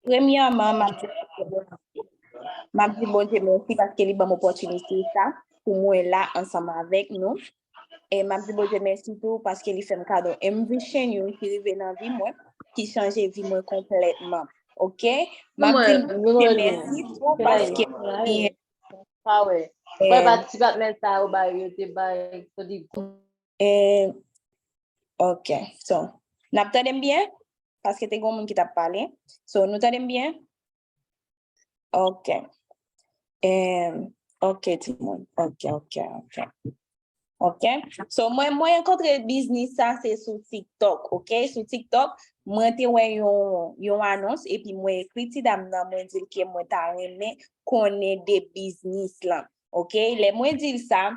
Premièrement, m'a dit bon Dieu merci parce qu'il a une opportunité ça pour moi là ensemble avec nous. Et m'a dit bon Dieu merci tout parce qu'il fait un cadeau. Et me chaîne qui arrive dans vie moi, qui change vie moi complètement. OK? M'a dit merci tout parce que ah ouais. Ouais, participe mettre ça au bail, te bail, te dit. OK. So, n'entendez bien? Parce que t'es un monde qui t'a parlé. So, nous t'entendons bien? OK. OK, tout le monde. OK. So, moi rencontré business ça, c'est sur TikTok. OK? Sur TikTok, moi, te ouais yon annonce et puis moi écrit ti dame nan moi dire que moi ta aimé connaît des business là. OK? Les moi dire ça,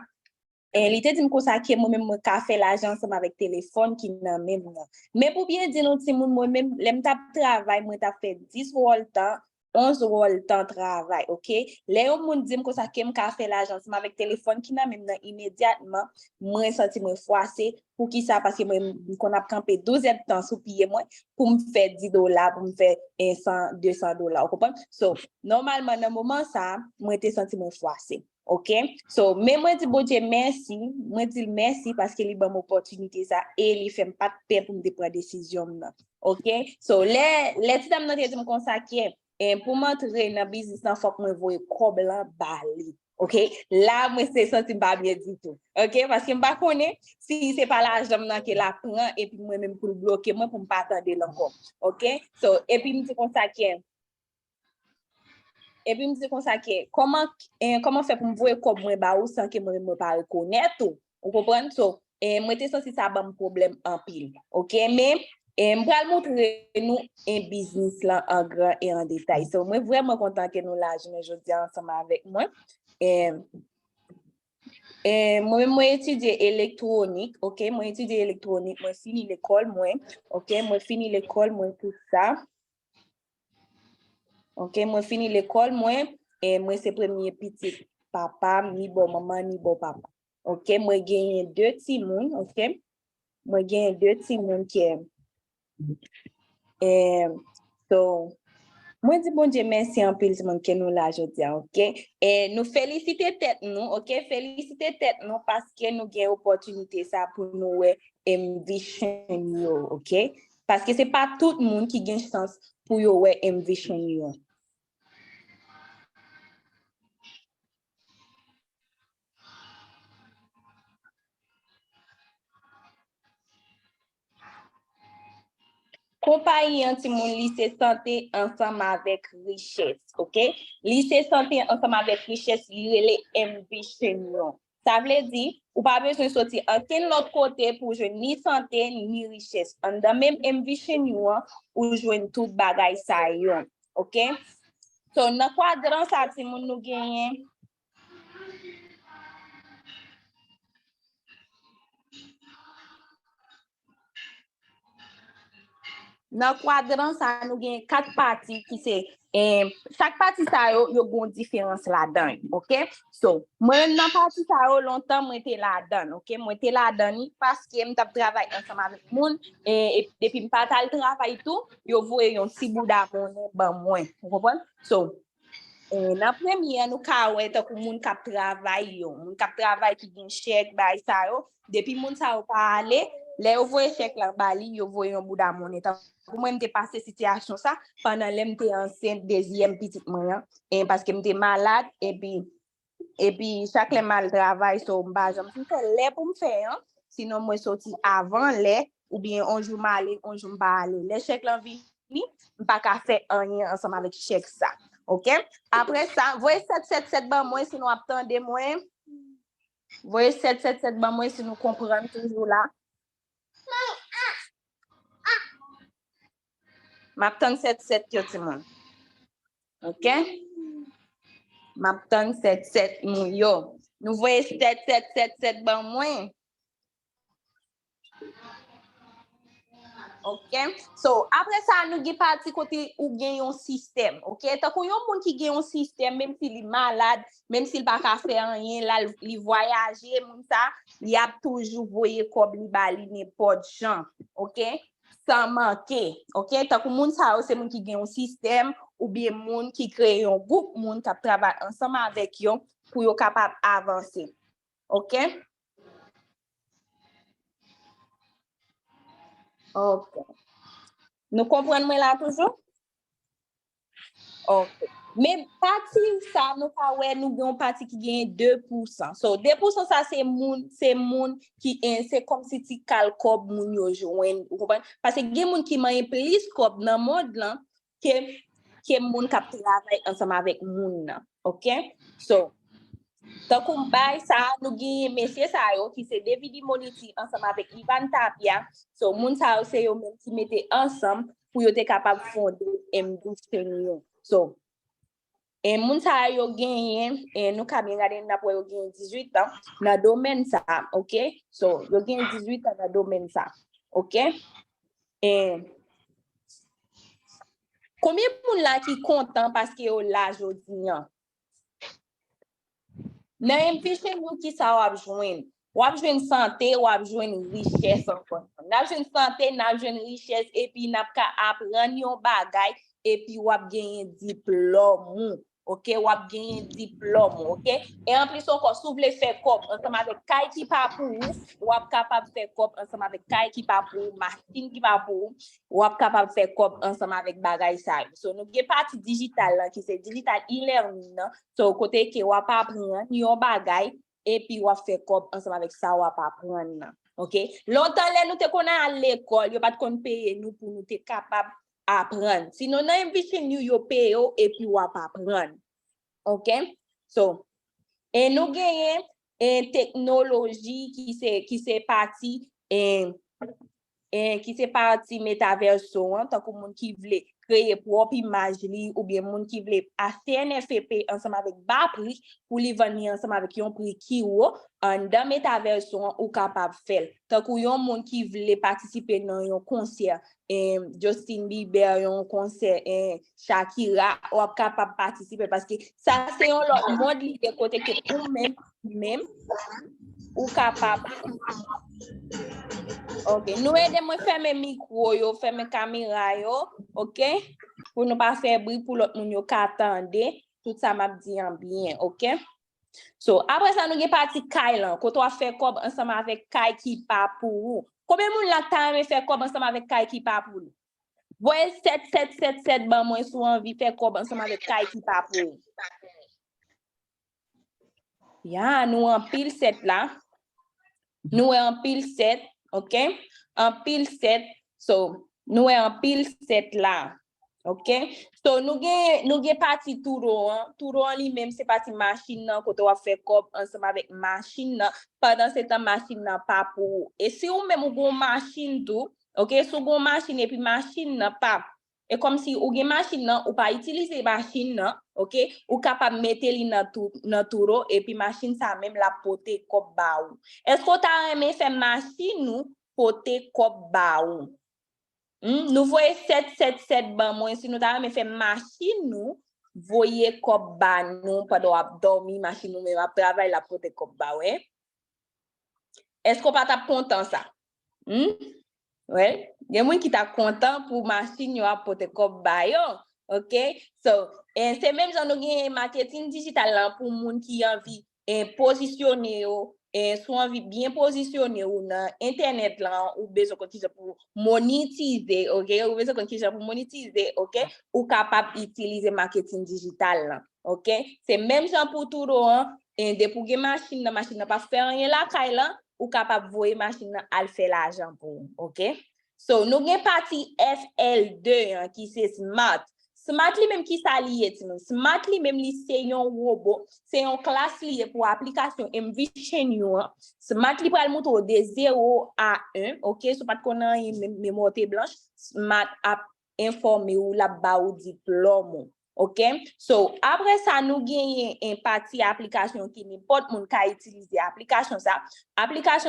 il était dit comme ça que moi même moi ka fait l'argent ensemble avec téléphone qui nan même là. Mais pour bien dire non ti moun moi même l'aime t'a travail moi t'a fait 10 fois le temps 11 euros le temps de travail, OK? Les gens me disent que ça que me fait l'argent avec téléphone qui n'a même immédiatement moi senti moi froissé pour qui ça parce que moi qu'on a campé 12 heures de temps sous payer moi pour me faire $10 pour me faire 100 $200, vous comprenez? So normalement dans moment ça moi était senti moi froissé. OK? So, mais moi dis bon Dieu merci, moi dis merci parce qu'il a une opportunité ça et il fait pas de paix pour me prendre décision là. OK? So les petits dames nan te dit me consacrer et pour m'entrer dans business il faut que moi voye cob blanc bali. OK? Là moi c'est senti pas bien du tout. OK? Parce que m'pa connais si c'est pas l'argent nan que la prend et puis moi même pour bloquer moi pour pas attendre encore. OK? So et puis me dit consacrer et puis me dit comme ça que comment faire pour me voir comme moi ba ou sans que moi me pas reconnaître ou comprendre so et moi t'es censé ça un problème en pile. OK mais m'pral montrer nous un business là en grand et en détail. So moi vraiment content que nous là aujourd'hui ensemble avec moi et moi étudier électronique. OK moi étudier électronique moi fini l'école moi. OK moi fini l'école moi tout ça. OK, moi fini l'école, moi, et moi c'est premier petit papa, ni bon maman, ni bon papa. OK, moi gagne 2 petits moun, OK? Moi gagne 2 petits moun qui so moi dis bon Dieu merci en pile monde que nous là aujourd'hui, OK? Et nous féliciter tête nous, OK? Féliciter tête nous parce que nous gagne opportunité ça pour nous ambition yo, OK? Parce que c'est pas tout le monde qui gagne chance pour yo ambition yo. Compagnie anti-moun lycée santé ensemble avec richesse, OK? Lycée santé ensemble avec richesse, li ambition. Ça veut dire, ou pas besoin de sortir aucun autre côté pour jouer ni santé ni richesse. En dans même ambition ou jouer tout bagay ça yon, OK? So, dans quadrant ça ti moun nou genyen dans quadrant ça nous gagne 4 parties qui c'est chaque partie ça yo gon différence là-dedans, OK? So moi dans partie ça longtemps moi était là-dedans, OK? Moi était là-dedans parce que m't'a travailler ensemble avec moun et depuis m'pa tal travail tout, yo voye un petit bout d'abonné ban moi, vous comprenez? So la première nous ka ouais tant que moun k'ap travail yo, moun k'ap travail qui gen chèque bay ça yo, depuis moun ça pas aller, les yo voye chèque là bali, yo voye un bout d'abonné. Pour moi m'était passé situation ça pendant l'emté enceinte deuxième petite moyen et parce que m'était malade et puis chaque le mal travail so m'ba j'me fait les pour me faire hein? Sinon moi sorti avant les ou bien un jour m'aller un jour m'pa aller les chèques l'envie m'pa ka faire rien ensemble avec chèque ça. OK? Après ça, voyez 777 ban moi si nous attendez moi. Voyez 777 ban moi si nous comprenons toujours là. M'attend 77 yo ti moun. OK? M'attend 77 moun yo. Nous voyez 7777 ban moi. OK? So, après ça, nous avons parti côté où gagne un système. OK? Tant qu'on y a un monde qui gagne un système, même s'il est malade, même s'il n'a pas faire rien, là, il voyage, il a toujours voyé comme il bali n'importe gens. OK? sans manquer, ok? Tant que moun sa yo, c'est moun qui gen un système ou bien moun qui crée un groupe, moun qui travaille ensemble avec yo pour yo capable avancer, ok? Ok. Nous comprenons là toujours? Ok. Mais parti ça, nous pas ouais, nous avons parti qui gagne 2%. So 2% ça c'est moun qui c'est comme si tu calcob moun yo joine, vous comprenez? Parce que gen moun qui mange plus cob dans monde là que moun qui travaille ensemble avec moun là. OK? So tant qu'on bail ça, nous gagne monsieur ça yo qui c'est David Moniti ensemble avec Ivan Tapia. So moun ça c'est yo même qui mettait ensemble pour yo être capable fonder M12 So et moun sa yo genyen et nous ka bien gade n'a pour yo genyen 18 ans dans domaine ça, OK? So yo genyen 18 ans dans domaine ça. OK? Et combien moun là qui content parce que yo là jodi an? Nan ambition nou ki sa wap jwen? Wap jwen santé, wap jwen richesse encore. N'a jwen santé, n'a jwen richesse et puis n'a ka apprendre yon bagay et puis wap genyen diplôme. OK, wap genyen diplôme, OK? Et en plus encore, si vous voulez faire cop ensemble avec kay qui pa pour wap capable faire cop ensemble avec kay qui pa pour machine qui pa pour wap capable faire cop ensemble avec bagay ça. So nous gen partie digital là qui c'est digital e-learning. So côté que wap apprendre yon bagay et puis wap faire cop ensemble avec ça wap apprendre. OK? Longtemps là nous te connait à l'école, yo pas de kon payer nous pour nous te capable apprendre. Sinon, on a invité nous yo paye et puis on apprendre. OK? So, et nous gagnons une technologie qui c'est parti qui c'est parti métaverso tant que monde qui veut créer propre image li ou bien monde qui veut acheter NFP ensemble avec bas prix pour li vendre ensemble avec un prix qui ou en dans métaverso ou capable faire tant que yon monde qui veut participer dans un concert Justin Bieber un concert Shakira ou capable participer parce que ça c'est un autre monde li de côté que ou même ou capable. OK, nous aidez-moi fermer micro yo, fermer caméra yo, OK? Pour ne pas faire bruit pour l'autre moun yo qu'attendre, tout ça m'a dit en bien, OK? So, après ça nous gen parti Kay là, quand on fait cob ensemble avec Kay qui pas pour. Combien moun la ta faire cob ensemble avec Kay qui pas pour? Voyez 7 ban moi sou envie faire cob ensemble avec Kay qui pas pour. Ya, nous en pile 7 là. Nous en pile 7. OK? En pile 7. So, nous en pile 7 là. OK? So, nous gen parti Touro. Touro lui-même, c'est parti machine quand on va faire cob ensemble avec machine. Pendant ce temps, machine pas pour. Et si ou même ou machine tout, OK? Si ou machine et puis machine pas. Et comme si ou gen machine ou pas utiliser machine, OK? Ou capable mettre li dans Touro et puis machine ça même la poter cob ba ou. Est-ce que tu as aimé faire machine nous poter cob ba ou? Nous voyons 7 ban moi si nous ta aimé faire machine nous voyez cob ba nous pendant dormir machine nous même travail la poter cob ba ouais. Est-ce qu'on pas ta content ça? Ouais, il y a moun qui t'a content pour machine yo apote cob ba yo. OK? So, c'est même genre nous gagne marketing digital là pour moun qui envie positionner yo soit envie bien positionner ou dans internet là ou besoin pour monétiser, OK? Ou besoin pour monétiser, OK? Ou capable utiliser marketing digital là. OK? C'est même genre pour tout et pour que machine n'a pas faire rien là là ou capable voyer machine à faire l'argent pour. OK? So nous gen parti FL2 qui c'est smart. Smart li même qui ça lié smart li même li c'est un robot, c'est une classe liée pour application Envision. Smart li pral monter de 0 à 1, OK? So pas connait mémoire blanche, smart app informer ou la ba ou diplôme. OK? So, après ça, nous gagnons une partie application qui n'importe moun ka utiliser application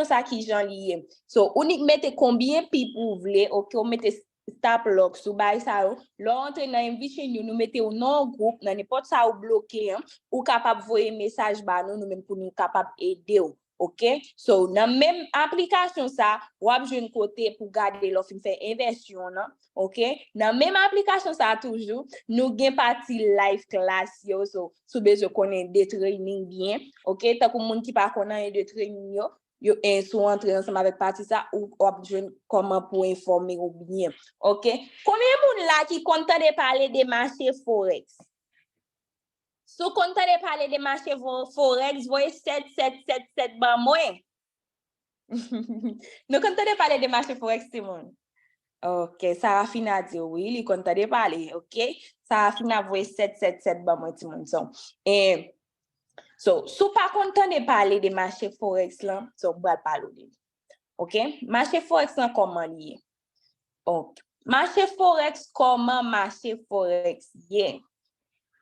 ça qui j'en lié. So, on y mette combien pi pour vle, OK, on mette stop lock sous bay ça, l'entre dans Envision nous mettez au non groupe, dans n'importe ça ou bloqué, ou capable voyer message ba nous même pour nous capable aider OK? So, dans même application ça, ou ap jwenn côté pour garder l'offre fait inversion nan, OK? Dans même application ça toujours, nous gen parti live class yo, so sou besoin connaître des training bien, OK? Tant que moun qui pas connaît de training yo sont entrer ensemble avec parti ça ou ap jwenn comment pour informer ou bien, OK? Combien moun là qui content de parler des marchés forex? So content de parler des marchés forex, voyez 7 ban moins. Nous content de parler des marchés forex, Simon. OK, ça a fini à dire oui, il content de parler, OK? Ça a fini à voyer 7 ban moins, Simon. So, sou pas content de parler des marchés forex là, so on va parler. OK? Marché forex là comment lié? OK. Marché forex comment marché forex? Yeah.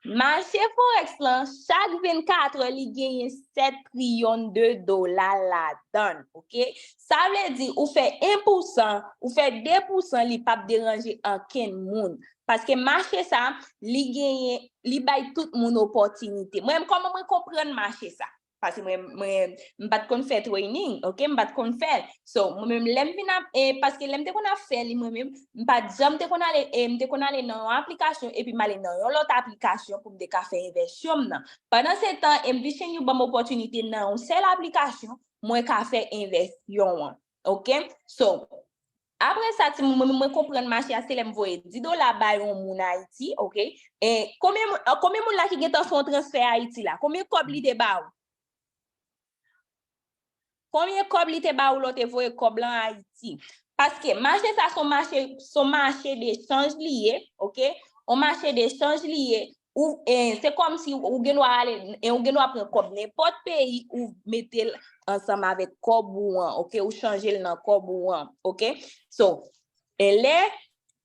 Marché forex là, chaque 24 li gagne 7 trillions de dollars la donne, OK? Ça veut dire ou fait 1%, ou fait 2%, li pas déranger aucun monde parce que marché ça, li gagne, li bay tout moun opportunité. Moi comment moi comprendre marché ça? Parce que moi m'pas kon faire training, OK, m'pas kon faire. So moi même l'aime vinn parce que l'aime te kon a faire li moi même m'pas jam te kon aller dans application et puis m'aller dans l'autre application pour me ka faire inversion nan. Pendant ce temps, m'vichen you bon opportunité dans une seule application, moi ka faire inversion. OK? So après ça, si moi comprendre marché, c'est l'aime voyer $10 bay on moun Haïti, OK? Et combien moun la qui gen son transfert Haïti là? Combien kob li te ba ou? Combien kob li te ba ou l'autre voye kob lan Haïti? Parce que marché ça son marché d'échange lié, OK? On marché d'échange lié ou c'est comme si ou gen aller et ou gen prendre kob n'importe pays ou mettre ensemble avec kob ou OK, ou changer dans kob ou OK? So, et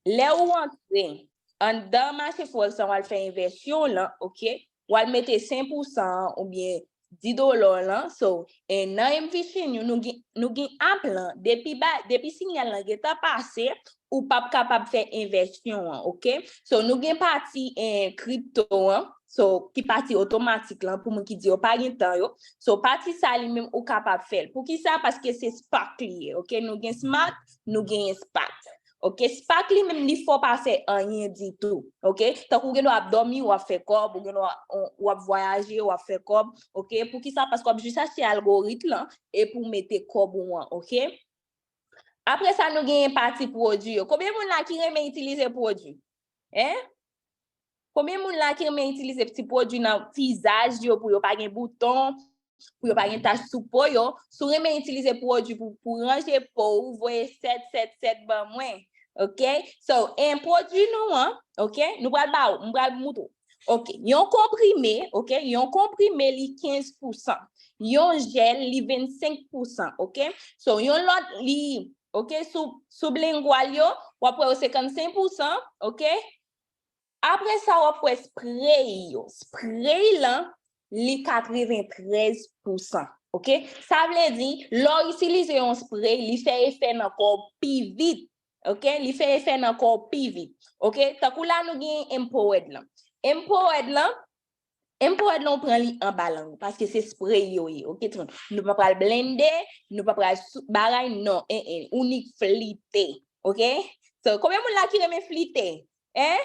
là ou entrer en dans marché forex on va faire inversion là, OK? Ou va mettre 5% ou bien $10 là, so et dans MVC nous gen plan depuis signal là geta passé ou pas capable faire inversion, OK? So nous gen parti crypto so qui parti automatique là pour moun qui dit pas gen temps yo, so parti ça lui même ou capable faire. Pour qui ça? Parce que c'est SPAC lié, OK? Nous gen smart, nous gen SPAC. OK, SPAC li même li faut pas faire rien du tout. OK, tant qu'on doit dormir ou faire cob ou voyager ou faire cob, OK, pour qui ça? Parce qu'on juste acheter algorithme là et pour mettre cob ou OK. Après ça nous gagne partie produit. Combien moun là qui aime utiliser produit? Hein? Combien moun là qui aime utiliser petit produit dans visage yo pour yo pas gen bouton, pour yo pas gen tache sous peau yo, sou aime utiliser produit pour ranger peau, vous voyez 7 ban moins. OK? So, un produit nous, OK? Nous pral moutou. OK, yon comprimé, OK? Yon comprimé li 15%. Yon gel li 25%, OK? So, yon lot li, OK? Sous lingual yo, wapwe 55%, OK? Après ça, wapwe spray yo. Spray là, li 93%. OK? Ça veut dire, l'on utilise un spray, li fait effet encore plus vite. OK, li fait effet encore plus vite. OK, takou là nous gen empowered là. Empowered là on prend li en ballon parce que c'est spray yo. OK, nous pas pral blender, nous pas pral baray non, unique flité. OK? So combien moun la qui reme flité? Hein?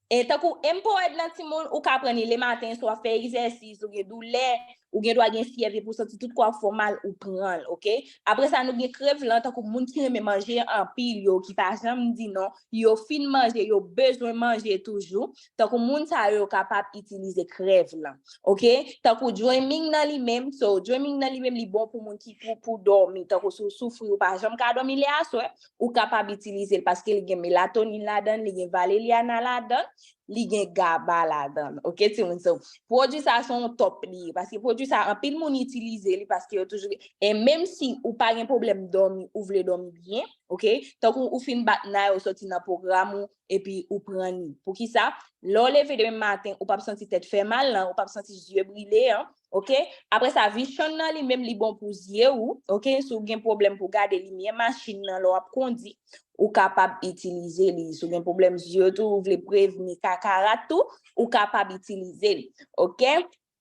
Et takou empowered là ti moun ou ka prendre le matin soit faire exercice ou gen douleur ou gen doit gen fièvre pour sentir tout quoi formal ou prendre, OK? Après ça nous gen crève là tant que moun qui aime manger en pile yo qui pas jamais dit non, yo fin manger, yo besoin manger toujours, tant que moun ça yo capable utiliser crève là. OK? Tant que dreaming dans lui même, so dreaming dans lui même li bon pour moun qui pour dormir, tant que souffre ou pas jamais ka dormir là soir ou capable utiliser parce que il gen mélatonine là-dedans, il gen valériana là-dedans, li gen GABA là-dedans. OK, ti moun so. Produit ça son top li parce que produit ça en pile moun utiliser li parce que toujours et même si ou pas un problème dormir ou vle dormir bien, OK, tant ou fin bat na ou sorti dans programme et puis ou prend ni. Pour qui ça? L'on lever demain matin ou pas sentir tête fait mal là, ou pas sentir yeux briller hein. OK, après ça vision nan li même li bon pour yeux ou OK, si ou gen problème pour garder lumière machine nan l'on conduit ou capable utiliser li si ou gen problème yeux tout ou vle prévenir cataracte tout ou capable utiliser. OK,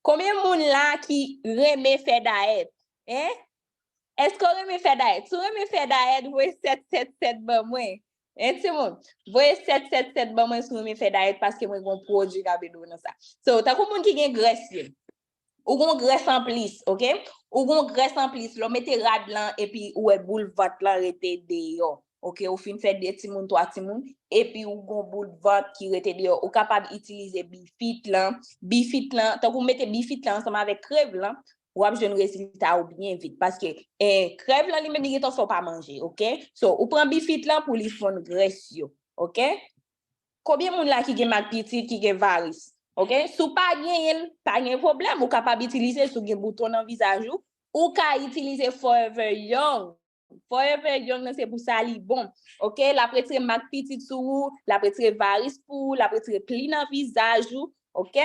combien moun là qui remet fait d'aide hein Est-ce qu'on remet fait d'aide? Si on remet fait d'aide, vous 777 ban moi. Et tout le monde, vous 777 ban moi si on remet fait d'aide parce que moi gon produit ka bedou dans ça. So, t'as comme moun qui gen graisse, ou gon graisse en plus, OK? Ou gon graisse en plus, l'on mette rad lan et puis ou boule ventre lan rete dehors. OK, ou fin fait des timoun, 3 timoun, et puis ou gon boule ventre qui rete dehors, ou capable utiliser bifit lan, tant qu'on mette bifit lan ensemble avec crève lan, ou ap jeune résultat ou bien vite parce que crève lan li même li faut pas manger, OK? So, ou prend bifit lan pour li fon graisse yo, OK? Combien moun la qui gen mak petit qui gen varis? OK? Sou pas gen problème ou capable utiliser sou gen bouton dans visage ou ka utiliser Forever Young. Forever Young c'est pour ça li bon. OK? La prétire mak petit sou, la prétire varis pour, la prétire pli dans visage ou, OK?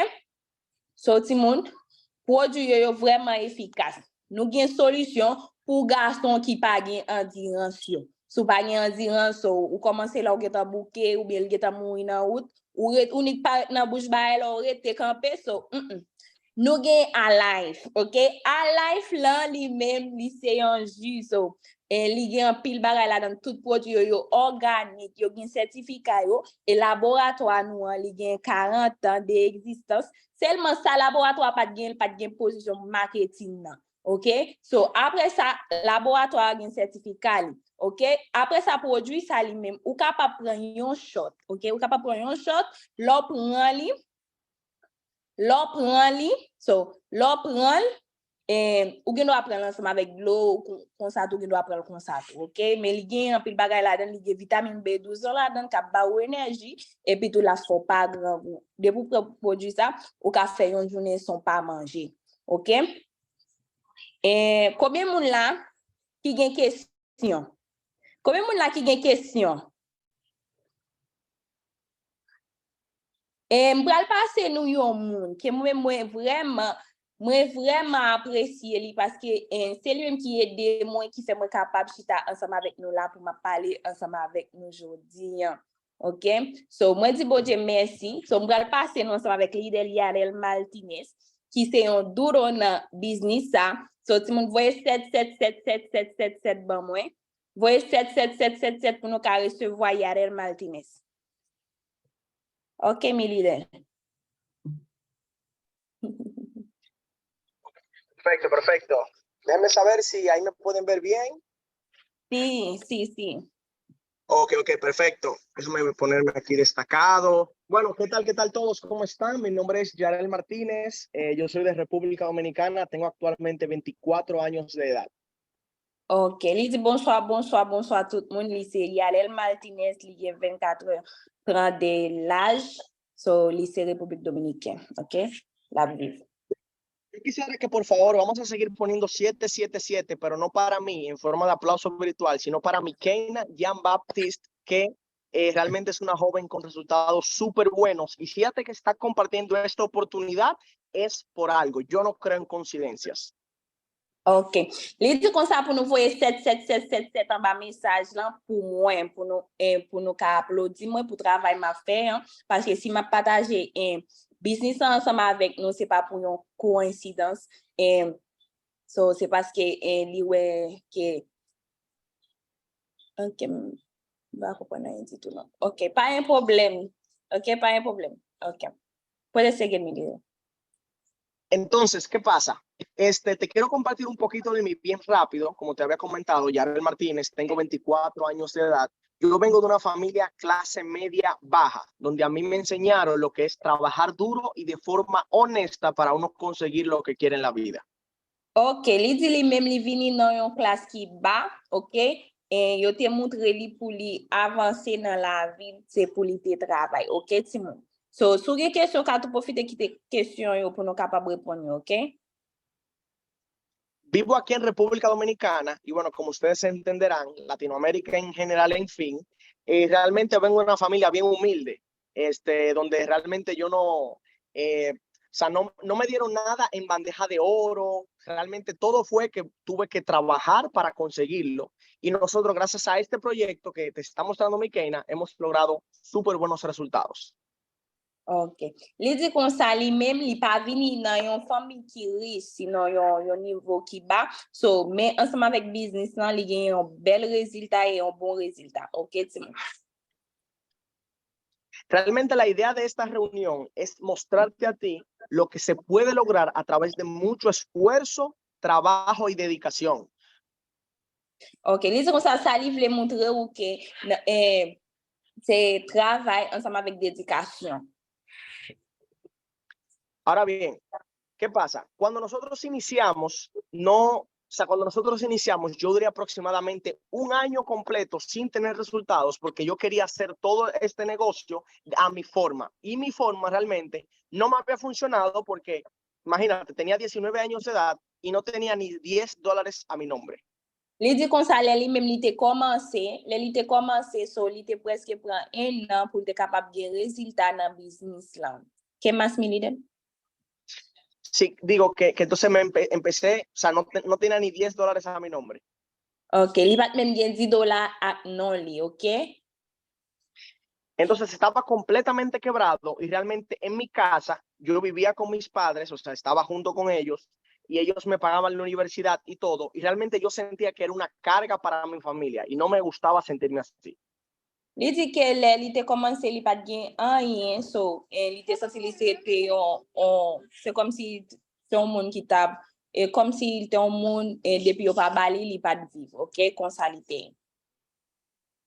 So ti moun, produit yo vraiment efficace. Nous gen solution pour garçon qui pas gen endurance yo. Sou pa gen endurance ou commencer là ou geta bouquet ou bien geta mouri dans route ou unik pa dans bouche ba elle ou rete camper so. Nous gen Alive, OK? Alive là li même li c'est un jus so. Et li gen pile bagay là dans tout produit yo organique, yo gen certificat yo et laboratoire nous li gen 40 ans d'existence. Seulement ça laboratoire pas de position marketing nan. OK? So après ça laboratoire gen certificat li. OK? Après ça produit ça li même ou capable prendre un shot. OK? Ou capable prendre un shot, l'on prend li, so l'on prend ou gen doit prendre ensemble avec l'eau comme ça tout gen doit prendre comme ça, OK? Mais li gen un pile bagay là dedans, li gen vitamine B12 là dedans qui ba ou énergie et puis tout la faut pas grand goût. Depuis pour produire ça, ou ka faire une journée sans pas manger. OK? Et combien moun là qui gen question? Combien moun là qui gen question? Et m'pral passer nous yon moun que moi vraiment apprécier lui parce que c'est lui même qui aide moi qui fait moi capable chita ensemble avec nous là pour m'a parler ensemble avec nous aujourd'hui. OK? So moi dis bon Dieu merci. So m'pral passer nous ensemble avec leader Yarel Martinez qui c'est un duro dans business ça. So ti moun voye 7777777 ban moi. Voye 77777 pour nous ka recevoir Yarel Martinez. Ok, mi líder. Perfecto, perfecto. Déjenme saber si ahí me pueden ver bien. Sí. Ok, perfecto. Déjame ponerme aquí destacado. Bueno, ¿qué tal todos? ¿Cómo están? Mi nombre es Yarel Martínez. Yo soy de República Dominicana. Tengo actualmente 24 años de edad. Ok, li di bonsoir tout le monde. Li c'est Yarel Martinez, li 24 ans de l'âge. So, li c'est République Dominicaine. Ok, la vive. Yo quisiera que por favor vamos a seguir poniendo 777, pero no para mí en forma de aplauso virtual, sino para Mikaina Jean Baptiste, que realmente es una joven con resultados súper buenos. Y fíjate que está compartiendo esta oportunidad es por algo. Yo no creo en coincidencias. Ok. Li di kon sa pou nou voye 77777 en bas message là pour moi pour nous ka applaudir moi pour travail m'a fait parce que si m'a partager business ensemble avec nous c'est pas pour une coïncidence so c'est parce que li ouais que OK va comprendre un petit tout non. OK, pas un problème. OK, pas un problème. OK. Puede seguir mi video. Entonces, ¿qué pasa? Te quiero compartir un poquito de mí bien rápido. Como te había comentado, Yarel Martínez, tengo 24 años de edad. Yo vengo de una familia clase media baja, donde a mí me enseñaron lo que es trabajar duro y de forma honesta para uno conseguir lo que quiere en la vida. Ok, li di li même li vini nan yon classe qui bas, ok? Et yo te montre li pour li avancer dans la vie, c'est pour li te travail, ok, Timon? So, sou gen question ka tou profite ki te question yo pour nous capable répondre, ok? Vivo aquí en República Dominicana y bueno, como ustedes entenderán, Latinoamérica en general, en fin, realmente vengo de una familia bien humilde, donde realmente yo no, no me dieron nada en bandeja de oro, realmente todo fue que tuve que trabajar para conseguirlo y nosotros gracias a este proyecto que te está mostrando Mikaina, hemos logrado súper buenos resultados. Ok. Li di kon sa li même li pa vini nan yon famille ki riche, sinon yon niveau ki bas. So, mais ensemble avec business nan, li gen yon bel résultat et un bon résultat. Ok, Timon? Realmente la idea de esta reunión es mostrarte a ti lo que se puede lograr a través de mucho esfuerzo, trabajo y dedicación. Ok, li di kon sa li vle montre ou ke se travail ensemble avec dédication. Ahora bien, ¿qué pasa? Cuando nosotros iniciamos, cuando nosotros iniciamos, yo duré aproximadamente un año completo sin tener resultados porque yo quería hacer todo este negocio a mi forma. Y mi forma realmente no me había funcionado porque, imagínate, tenía 19 años de edad y no tenía ni $10 a mi nombre. Li di kon sa li même li te komanse, so li te preske pran 1 an pou te kapab gen rezultat nan business lan. Ke mas mi li den? Sí, digo que entonces empecé, o sea, no tenía ni $10 a mi nombre. Ok, li bat men gen $10 ak non li, ok? Entonces estaba completamente quebrado y realmente en mi casa yo vivía con mis padres, o sea, estaba junto con ellos y ellos me pagaban la universidad y todo. Y realmente yo sentía que era una carga para mi familia y no me gustaba sentirme así. Li di ke li te komanse li pat gen anyen, so li te sansi li se te se kom si te yon moun ki tab, kom si te yon moun depi yo pa bali li pat viv, ok? Kon sa li te.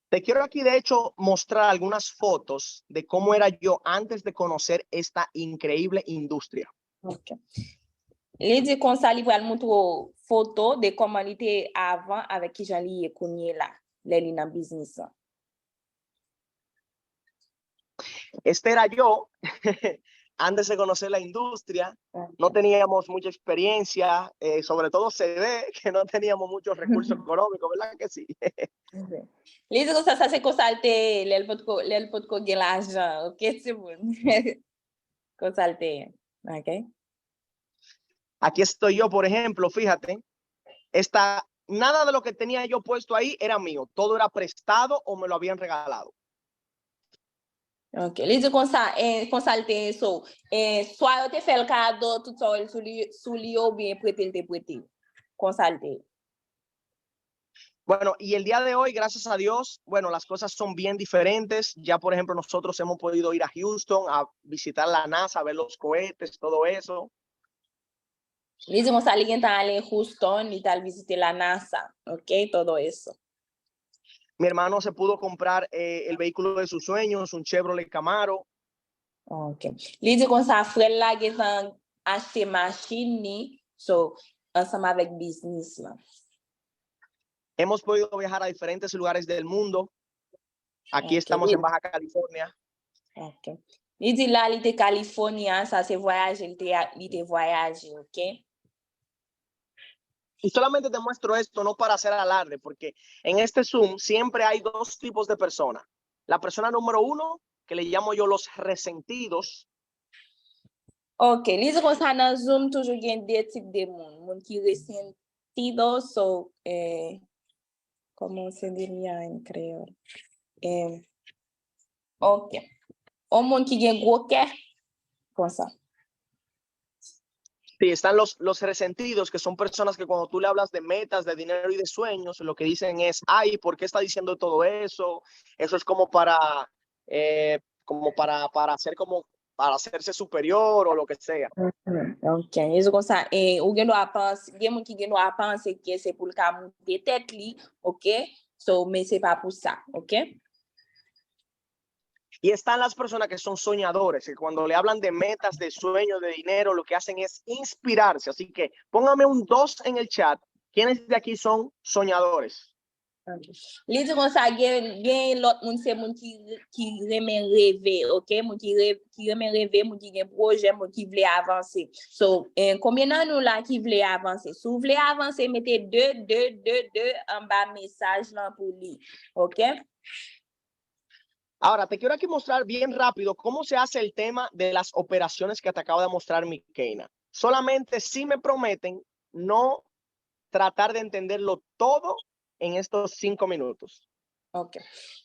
Te quiero aquí de hecho mostrar algunas fotos de cómo era yo antes de conocer esta increíble industria. Ok. Li di kon sa li pral moutro foto de koman li te avan avek ki jan li konye la, li nan business la. Este era yo antes de conocer la industria. No teníamos mucha experiencia, sobre todo se ve que no teníamos muchos recursos económicos, ¿verdad que sí? Li di kon sa se konsalte lèl pot ko gen l'ajan, ok, ti moun? Konsalte, ok? Aquí estoy yo, por ejemplo, fíjate, nada de lo que tenía yo puesto ahí era mío, todo era prestado o me lo habían regalado. Ok, li di kon sa, konsalte so, swa yo te fel kado tout sa ou sou li yo bien prete te prete. Konsalte. Bueno, y el día de hoy, gracias a Dios, bueno, las cosas son bien diferentes. Ya, por ejemplo, nosotros hemos podido ir a Houston a visitar la NASA, a ver los cohetes, todo eso. Li di kon sa li gen tan ale Houston, li tal visite la NASA, ok, todo eso. Mi hermano se pudo comprar el vehículo de sus sueños, un Chevrolet Camaro. Ok. Li di kon sa frel la gen tan achete machine ni, so, ansama avek business la. Hemos podido viajar a diferentes lugares del mundo. Aquí estamos en Baja California. Ok. Li di la li te California, sa se voyaje, li te voyaje, ok? Y solamente te muestro esto no para hacer alarde, porque en este Zoom siempre hay dos tipos de personas. La persona número 1, que le llamo yo los resentidos. Ok, li di kon sa nan Zoom toujou gen de tip de moun ki resentido, so, comment se diria en créole? Ok. O moun ki gen gwo ke, kon sa. Sí, están los resentidos, que son personas que cuando tú le hablas de metas, de dinero y de sueños, lo que dicen es, ay, ¿por qué está diciendo todo eso? Eso es como para hacer para hacerse superior o lo que sea. Ok, eso kon sa, ou gen do a panse, gen moun ki gen do a panse ke se pou lka moun de tet li, ok? So, men se pa pou sa, ok? Y están las personas que son soñadores, que cuando le hablan de metas, de sueños, de dinero, lo que hacen es inspirarse. Así que póngame un 2 en el chat. ¿Quiénes de aquí son soñadores? Li di kon sa gen lot moun se moun ki remen reve, ok? Moun ki remen reve, moun ki gen proje, moun ki vle avanse. So, kombien nan nou la ki vle avanse? Sou vle avanse, mette 2 en bas message lan pou li, ok? Ahora, te quiero aquí mostrar bien rápido cómo se hace el tema de las operaciones que te acabo de mostrar, Miqueina. Solamente si me prometen no tratar de entenderlo todo en estos 5 minutos. Ok.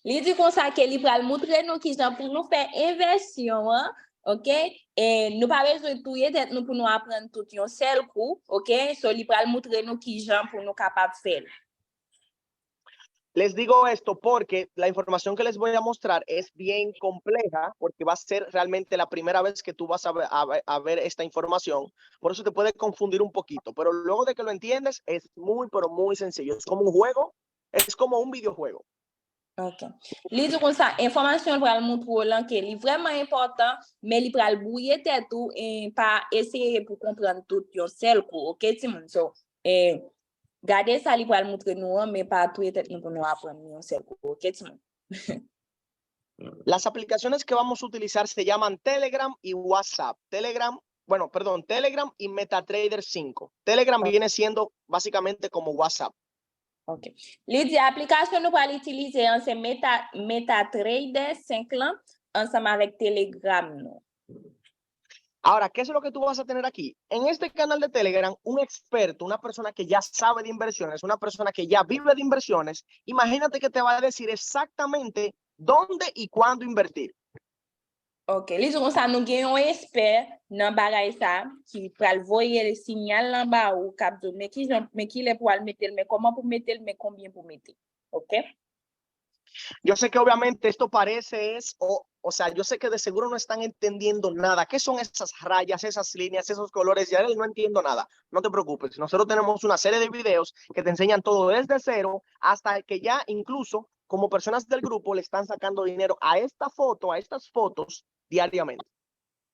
Li di kon sa ke li pral moutre nou ki jan pou nou fe inversyon ok? Nou pa bezwen touye tet nou pou nou apren tout yon sel kou, ok? So li pral moutre nou ki jan pou nou kapab fel. Les digo esto porque la información que les voy a mostrar es bien compleja, porque va a ser realmente la primera vez que tú vas a ver esta información. Por eso te puede confundir un poquito, pero luego de que lo entiendes es muy, pero muy sencillo. Es como un juego, es como un videojuego. Ok. Li di kon sa, informasyon pral moutre lan ke li vreman important, men li pral bouye tet ou pa eseye pou kompren tout yon sel kou, ok, Timon? So, gade sa li pral moutre nou an, men pa touye tet nou pou nou apren yon sel kou, ok, Timon? Las aplicaciones que vamos a utilizar se llaman Telegram y WhatsApp. Telegram y MetaTrader 5. Telegram viene siendo básicamente como WhatsApp. Ok. Li di aplikasyon nou pral itilize an se MetaTrader 5 lan, ansam avek Telegram nou. Ahora, ¿qué es lo que tú vas a tener aquí? En este canal de Telegram, un experto, una persona que ya sabe de inversiones, una persona que ya vive de inversiones, imagínate que te va a decir exactamente dónde y cuándo invertir. Ok, li di kon sa nou gen yon expert nan bagay sa, ki pral voye le sinyal nan ba ou kap do, me ki le pou al metel, me koman pou metel, me konbien pou metel. Ok? Yo sé que obviamente esto parece o sea, yo sé que de seguro no están entendiendo nada. ¿Qué son esas rayas, esas líneas, esos colores? Ya no entiendo nada. No te preocupes. Nosotros tenemos una serie de videos que te enseñan todo desde cero hasta que ya incluso como personas del grupo le están sacando dinero a esta foto, a estas fotos diariamente.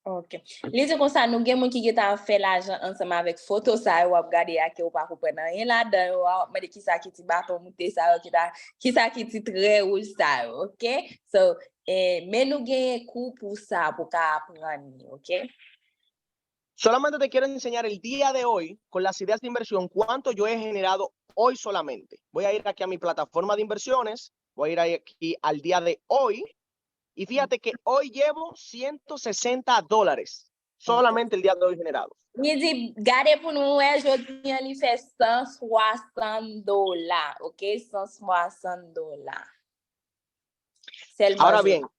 Ok. Li di kon sa nou gen moun ki gen tan fè l'ajan ansama avek foto sa yo ap gade ya ke ou pa koupen nan yon la dan yo ap mede ki sa ki ti baton moute sa yo ki sa ki ti tre rouj sa yo, ok? So, men nou gen kou pou sa pou ka apren ni, ok? Solamente te quiero enseñar el día de hoy con las ideas de inversión cuánto yo he generado hoy solamente. Voy a ir aquí a mi plataforma de inversiones, voy a ir aquí al día de hoy y fíjate que hoy llevo $160 solamente el día de hoy generado. Li di gade pou nou wè jodi an li fè $160, ok? $160.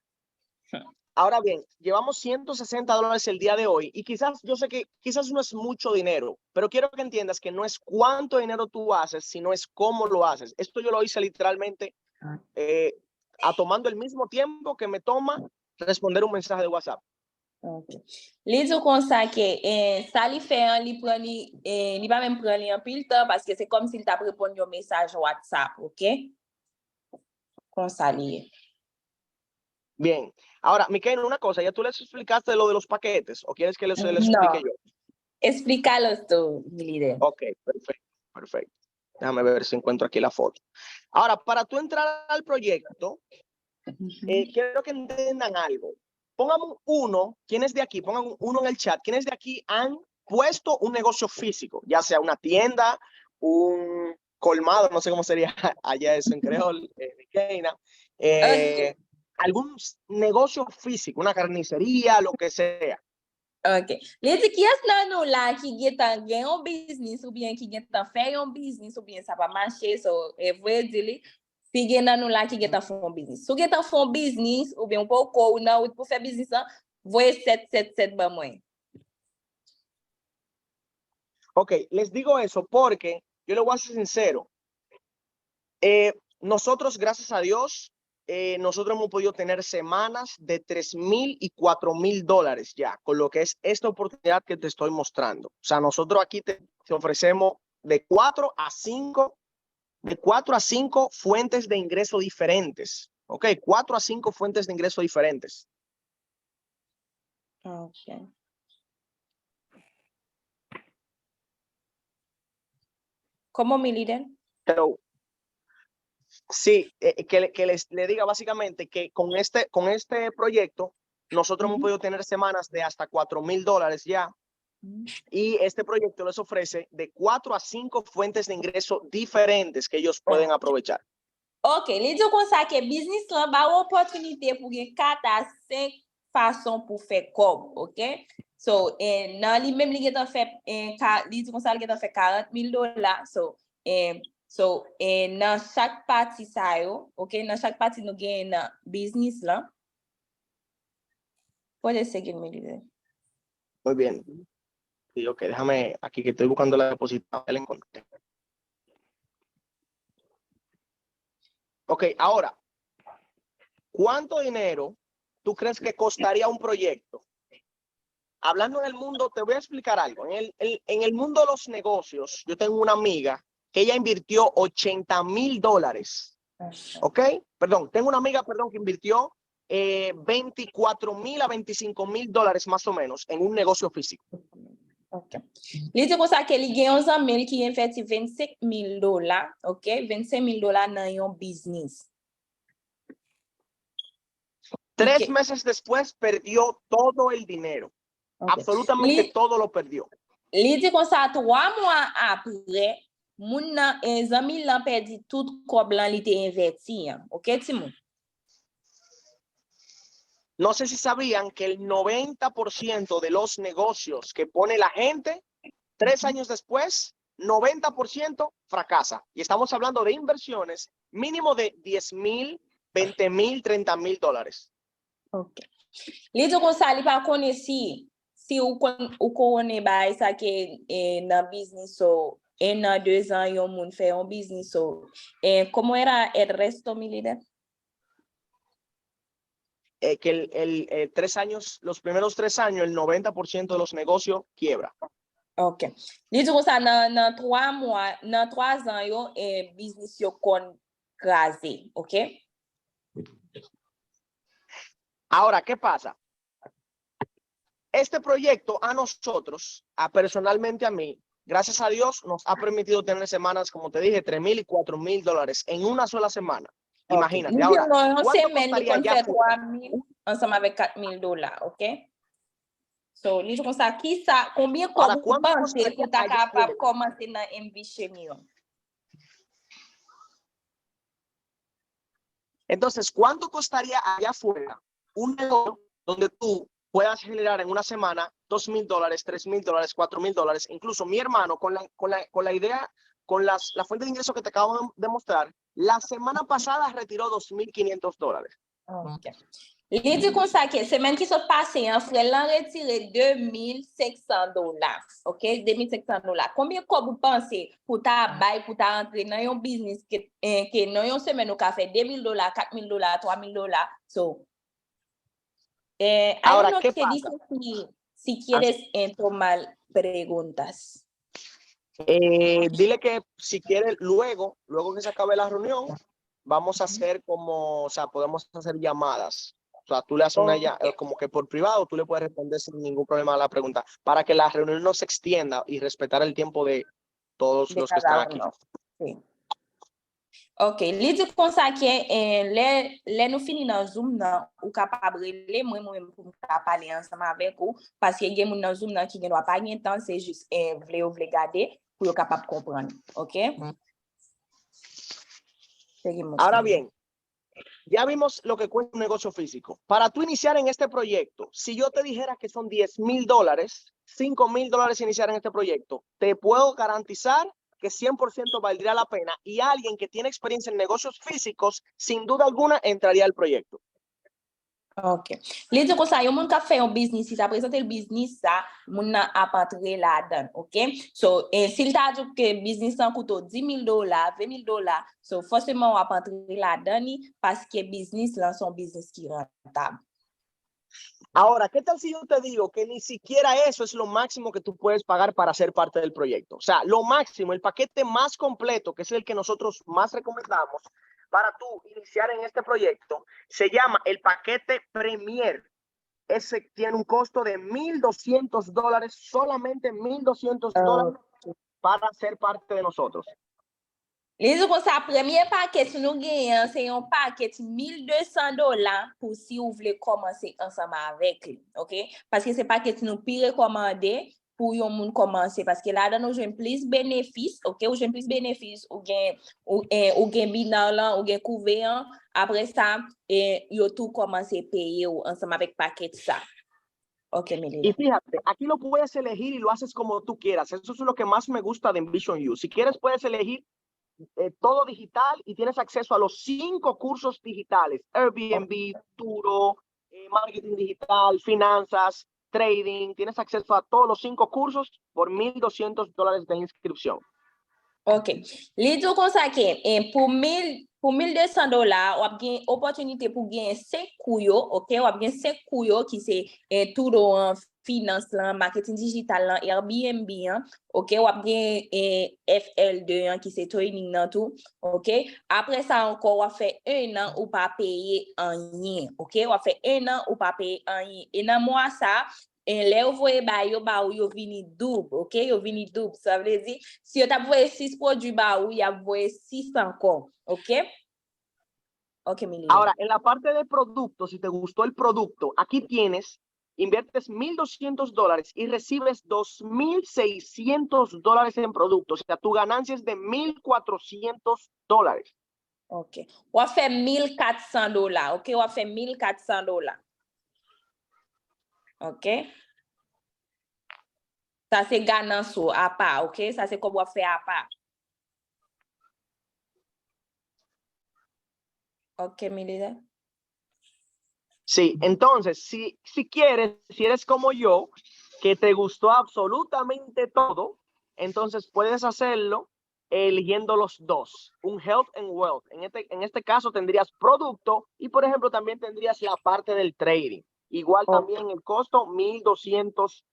Ahora bien, llevamos $160 el día de hoy y quizás, yo sé que quizás no es mucho dinero, pero quiero que entiendas que no es cuánto dinero tú haces, sino es cómo lo haces. Esto yo lo hice literalmente tomando el mismo tiempo que me toma responder un mensaje de WhatsApp. Ok. Li di kon sa ke sa li fè an, li pa men pran li an pil tan, paske se kom si li ta prepon yon mesaj WhatsApp, ok? Kon sa li. Bien. Ahora, Micaela, una cosa, ¿ya tú les explicaste lo de los paquetes o quieres que les explique yo? Explícalos tú, mi líder. Ok, perfecto. Déjame ver si encuentro aquí la foto. Ahora, para tú entrar al proyecto, quiero que entiendan algo. Pongan uno, ¿quiénes de aquí? Pongan uno en el chat. ¿Quiénes de aquí han puesto un negocio físico? Ya sea una tienda, un colmado, no sé cómo sería allá eso en creol, Micaela. Algún negocio físico, una carnicería, lo que sea. Ok. Li di ki es nan nou la ki gen tan gen yon business ou bien ki gen tan fè yon business ou bien sa pa manche, so vwe di li, si gen nan nou la ki gen tan fon business. So gen tan fon business ou bien pou ou nan ou pou fè business an, vwe 777 ba mwen. Ok, les digo eso porque yo le voy a ser sincero. Nosotros, gracias a Dios, nosotros hemos podido tener semanas de $3,000 y $4,000 ya, con lo que es esta oportunidad que te estoy mostrando. O sea, nosotros aquí te ofrecemos de 4 a 5 fuentes de ingreso diferentes. Ok, 4 a 5 fuentes de ingreso diferentes. Ok. ¿Cómo, mi líder? Pero, sí, que le diga básicamente que con este proyecto nosotros hemos podido tener semanas de hasta $4,000 ya. Y este proyecto les ofrece de 4 a 5 fuentes de ingreso diferentes que ellos pueden aprovechar. Ok, li di kon sa ke business lan ba opotunite pou gen 4 a 5 fason pou fè kob, ok? So, nan li mèm li gen tan fè, li di kon sa li gen tan fè $40,000, so, nan chak pati sa yo, ok, nan chak pati nou gen nan business lan, Puedes seguir, mi líder. Muy bien. Sí, ok, déjame aquí que estoy buscando la diapositiva. Ya la encontré. Ok, ahora, ¿cuánto dinero tú crees que costaría un proyecto? Hablando en el mundo, te voy a explicar algo. En el mundo de los negocios, yo tengo una amiga que ella invirtió $80,000. ¿Ok? Perdón, tengo una amiga, que invirtió 24,000 a $25,000 más o menos en un negocio físico. Ok. Li di kon sa ke li gen yon zanmel ki investi $25,000, ok? $25,000 nan yon business. 3 meses después perdió todo el dinero. Okay. Absolutamente todo lo perdió. Li di kon sa 3 mois apre, moun nan zanmil lan perdi tout kob lan li te investi, ok, Timon? No sé si sabían que el 90% de los negocios que pone la gente, 3 años después, 90% fracasa. Y estamos hablando de inversiones mínimo de $10,000, $20,000, $30,000. Ok. Li di kon sa li pa kone si ou kone bay sa ke nan business so, 1 an, 2 an yon moun fe yon business so. ¿Cómo era el resto, mi líder? Que 3 años, los primeros 3 años, el 90% de los negocios quiebra. Ok. Li di kon sa nan 3 mois, nan 3 an yo, business yo kon krasé, ok? Ahora, ¿qué pasa? Este proyecto a nosotros, personalmente a mí, gracias a Dios, nos ha permitido tener semanas, como te dije, $3,000 y $4,000 en una sola semana. Okay. Imagínate. Ahora, ¿cuánto costaría ya? Ensemble avec $4,000, ok? So, li di kon sa, ki sa, combien Ahora, vous ¿cuánto pensez costaría pou ta allá kapab afuera? komanse nan ambition? Entonces, ¿cuánto costaría allá afuera un negocio donde tú puedas generar en una semana $2,000, $3,000, $4,000? Incluso mi hermano, con la idea, con la fuente de ingreso que te acabo de mostrar, la semana pasada retiró $2,500. Ok. Li di kon sa ke, semen ki sot pase, frè lan retire $2,500, ok? $2,500. Combien kob vous pensez pou ta bay, pou ta entre nan yon business ke nan yon semen ou ka fe $2,000, $4,000, $3,000? So, Ahora, hay uno ¿qué que pasa? dice si quieres tomar preguntas. Dile que si quiere, luego que se acabe la reunión, vamos a hacer como, o sea, podemos hacer llamadas. O sea, tú le haces una como que por privado, tú le puedes responder sin ningún problema a la pregunta, para que la reunión no se extienda y respetar el tiempo de todos los que están aquí. Sí. Ok, li di kon sa ke, le nou fini nan Zoom nan, ou kapab rele mwen pou mta pale ansama avek ou, paske gen moun nan Zoom nan ki gen wap gen tan, se jist vle gade, pou yo kapab kompran, ok? Ahora bien, ya vimos lo que cuesta un negocio físico. Para tú iniciar en este proyecto, si yo te dijera que son $10,000, $5,000 iniciar en este proyecto, te puedo garantizar que 100% valdría la pena, y alguien que tiene experiencia en negocios físicos, sin duda alguna, entraría al proyecto. Ok. Li di kon sa, yon moun ka fe yon business, si sa prezente l business sa, moun nan ap entre la dan, ok? So, si l ta di ke business nan kouto $10,000, $20,000, so, fosèman wap entre la dan ni, paske business lan son business ki rentab. Ahora, ¿qué tal si yo te digo que ni siquiera eso es lo máximo que tú puedes pagar para ser parte del proyecto? O sea, lo máximo, el paquete más completo, que es el que nosotros más recomendamos para tú iniciar en este proyecto, se llama el paquete Premier. Ese tiene un costo de $1,200, solamente $1,200 para ser parte de nosotros. Li di kon sa, premier paket nou genyen, se yon paket $1,200 pou si ou vle komanse ansama avek li, ok? Paske se paket nou pi rekomande pou yon moun komanse, paske la dan nou jwen plis benefis, ok? Ou jwen plis benefis, ou gen binan lan, ou gen kouve an, apre sa, yo tou komanse peye ou ansama avek paket sa. Ok, Melina. Y fíjate, aquí lo puedes elegir y lo haces como tú quieras. Eso es lo que más me gusta de Envision You. Si quieres, puedes elegir todo digital y tienes acceso a los 5 cursos digitales: Airbnb, Turo, marketing digital, finanzas, trading. Tienes acceso a todos los 5 cursos por $1,200 de inscripción. Ok. Li do kon sa ke, pour $1,200, ou ap gen opportunité pour gen 5 kouyo, ok? Ou ap gen 5 kouyo ki se tout dans finance lan, marketing digital lan, Airbnb lan, ok? Ou ap gen FL2 ki se training nan tout, ok? Après ça encore, ou ap fait 1 an ou pas payer rien, ok? Ou ap fait 1 an ou pas payer rien. Et nan mois ça, lè ou voye ba yo vini double, ok? Yo vini double. Ça veut dire, si yo t'a voye 6 produits ba ou, ya voye 6 encore, ok? Ok, Milena. Ahora, en la parte de producto, si te gustó el producto, aquí tienes, inviertes $1,200 y recibes $2,600 en productos. O sea, tu ganancia es de $1,400. Ok. Ou a fait $1,400, ok? Ou a fait $1,400. Ok? Ça c'est ganance ou à part, ok? Ça c'est comme ou a fait à part. Ok, Milena. Sí, entonces, si quieres, si eres como yo, que te gustó absolutamente todo, entonces puedes hacerlo eligiendo los dos, un health and wealth. En este caso tendrías producto y, por ejemplo, también tendrías la parte del trading. Igual también el costo, $1,200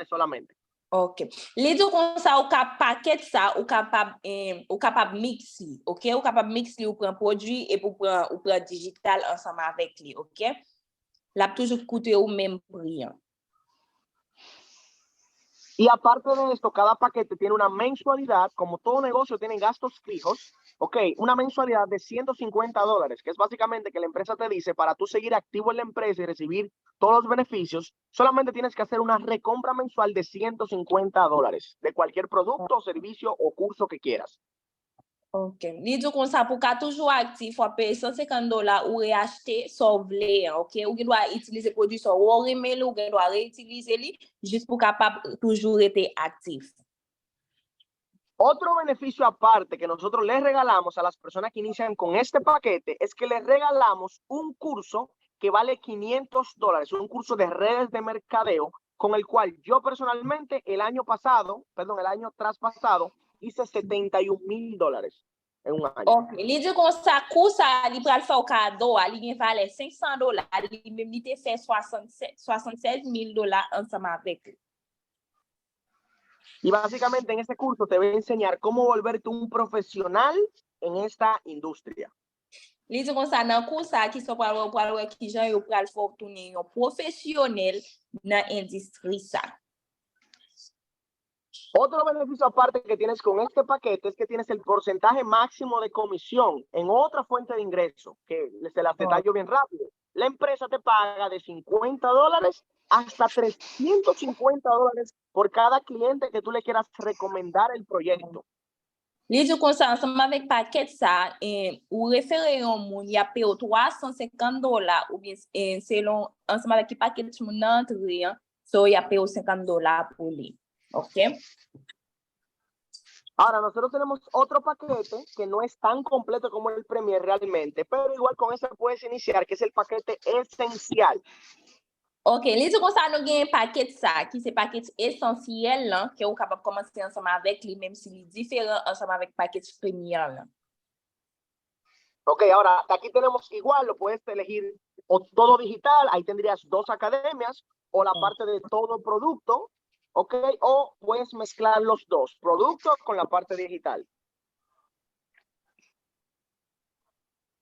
solamente. Ok. Li do kon sa ou ka paket sa, ou kapab mix li, ok? Ou kapab mix li ou pran produit et ou pran digital ensemble avec li, ok? La toujours coûte ou même prix. Y aparte de esto, cada paquete tiene una mensualidad, como todo negocio tiene gastos fijos, ok, una mensualidad de $150, que es básicamente que la empresa te dice, para tú seguir activo en la empresa y recibir todos los beneficios, solamente tienes que hacer una recompra mensual de $150 de cualquier producto, servicio o curso que quieras. Ok. Li do kon sa pou ka toujou aktif, ou paye $150 ou reachete so vle, ok? Ou gen doit utiliser produit so ou remel ou gen doit reutiliser li, juste pour capable toujours être actif. Otro beneficio aparte que nosotros les regalamos a las personas que inician con este paquete es que les regalamos un curso que vale $500, un curso de redes de mercadeo, con el cual yo personalmente el año traspasado, hice $71,000 en un año. Ok, li di kon sa kou sa li pral fè ou kado, li gen vale $500, li mèm li te fè $76,000 ensemble avec li. Y básicamente en este curso te voy a enseñar cómo volverte un profesional en esta industria. Li di kon sa nan kou sa ki so pral wè ki jan yo pral fò toune yon profesyonel nan industrie sa. Otro beneficio aparte que tienes con este paquete es que tienes el porcentaje máximo de comisión en otra fuente de ingreso, que se las detallo bien rápido. La empresa te paga de $50 hasta $350 por cada cliente que tú le quieras recomendar el proyecto. Li di kon sa ensemble avec paquet sa, ou refere yon moun, ya pe ou $350 ou bien selon ensemble avec ki paquet moun nan entre, so ya pe ou $50 pour li. Ok? Ahora, nosotros tenemos otro paquete que no es tan completo como el Premier realmente, pero igual con ese puedes iniciar, que es el paquete esencial. Ok, li di kon sa nou gen paquet sa, ki se paquet esensyel lan, ke ou kapab komanse ensemble avec li, même si li diferent ensemble avec paquet Premier lan. Ok, ahora aquí tenemos igual, lo puedes elegir o todo digital, ahí tendrías 2 academias, o la parte de todo producto, ok, o puedes mezclar los dos, producto con la parte digital.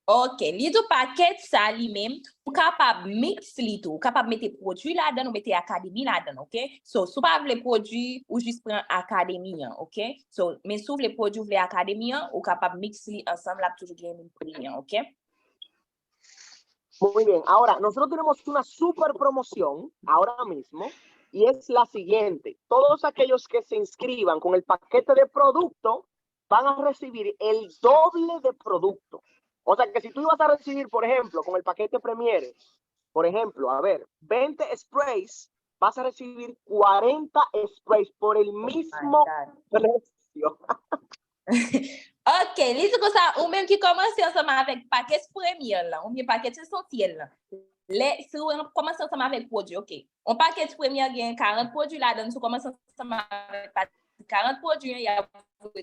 Ok, li do paquet sa li men, ou kapab mix li tou, ou kapab mette produit la dan, ou mette akademi la dan, ok? So, sou pa vle produit, ou juste pren akademi yan, ok? So, men sou vle produit ou vle akademi yan, ou kapab mix li ensemble ap toujou gen min prix yan, ok? Muy bien, ahora nosotros tenemos una super promoción ahora mismo y es la siguiente. Todos aquellos que se inscriban con el paquete de producto van a recibir el doble de producto. O sea que si tú ibas a recibir, por ejemplo, con el paquete Premier, por ejemplo, a ver, 20 sprays, vas a recibir 40 sprays por el mismo precio. Ok, li di kon sa, ou men ki komanse ensemble avec paquet Premier lan, ou bien paquet esensyel lan. Si on commence ensemble avec produit, OK. On paquet premier gain 40 produits là-dedans, si on commence ensemble avec 40 produits, il y a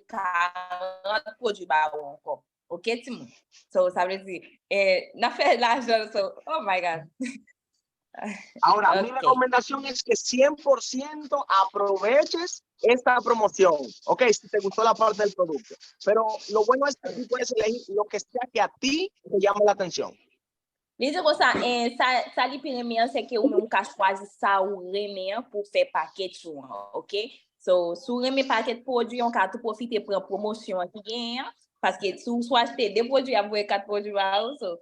40 produits bah encore. OK, Timon? So, ça veut dire, n'a fait l'argent, so, oh my God. Ahora, mi Ok. recomendación es que 100% aproveches esta promoción, ¿ok? Si te gustó la parte del producto. Pero lo bueno es que tú puedes elegir lo que sea que a ti te llame la atención. Lise kon sa, sa li première, c'est que ou même ka choisi ça ou remen pour faire paquet chou, OK? So, sou remen paquet produit, on ka tout profiter pour promotion qui gagne, parce que sou soit acheter des produits, avoir 4 produits, so,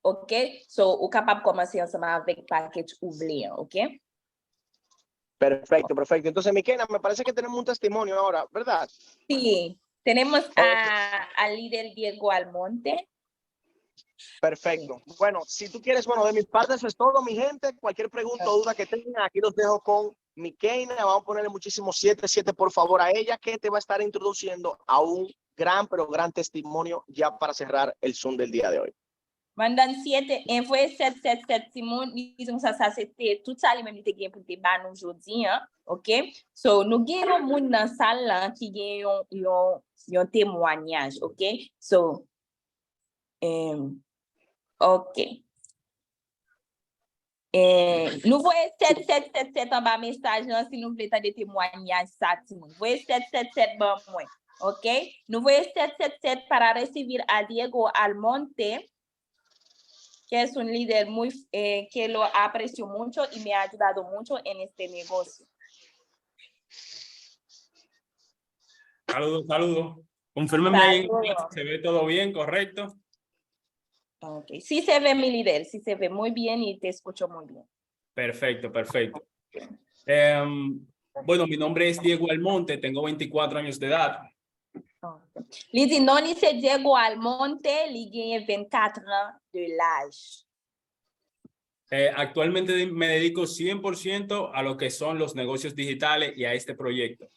OK? So, ou capable commencer ensemble avec paquet ou blé, OK? Perfecto, perfecto. Entonces, Miquela, me parece que tenemos un testimonio ahora, ¿verdad? Sí, tenemos al líder Diego Almonte. Perfecto. Bueno, si tú quieres, bueno, de mi parte eso es todo, mi gente. Cualquier pregunta o duda que tengan, aquí los dejo con Miquela. Vamos a ponerle muchísimo 7 por favor a ella, que te va a estar introduciendo a un gran, pero gran testimonio ya para cerrar el Zoom del día de hoy. Mandan 7, envoyer 7 Simon, disons ça c'était tout ça les mêmes qui gagne pour te ban aujourd'hui, hein, OK? So nous gagnons moun dans salle là qui gagne yon témoignage, OK? So OK. Nous voyons 7 en bas message là si nous voulons des témoignages ça Simon. Voyez 7 bon moi. OK? Nous voyons 7 para recibir a Diego Almonte, que es un líder muy que lo aprecio mucho y me ha ayudado mucho en este negocio. Saludos. Confírmeme ahí en chat si se ve todo bien, correcto. Ok, sí se ve mi líder, sí se ve muy bien y te escucho muy bien. Perfecto. Bueno, mi nombre es Diego Almonte, tengo 24 años de edad. Li di non li se Diego Almonte, li gagne 24 ans de l'âge. Actualmente me dedico 100% a lo que son los negocios digitales y a este proyecto.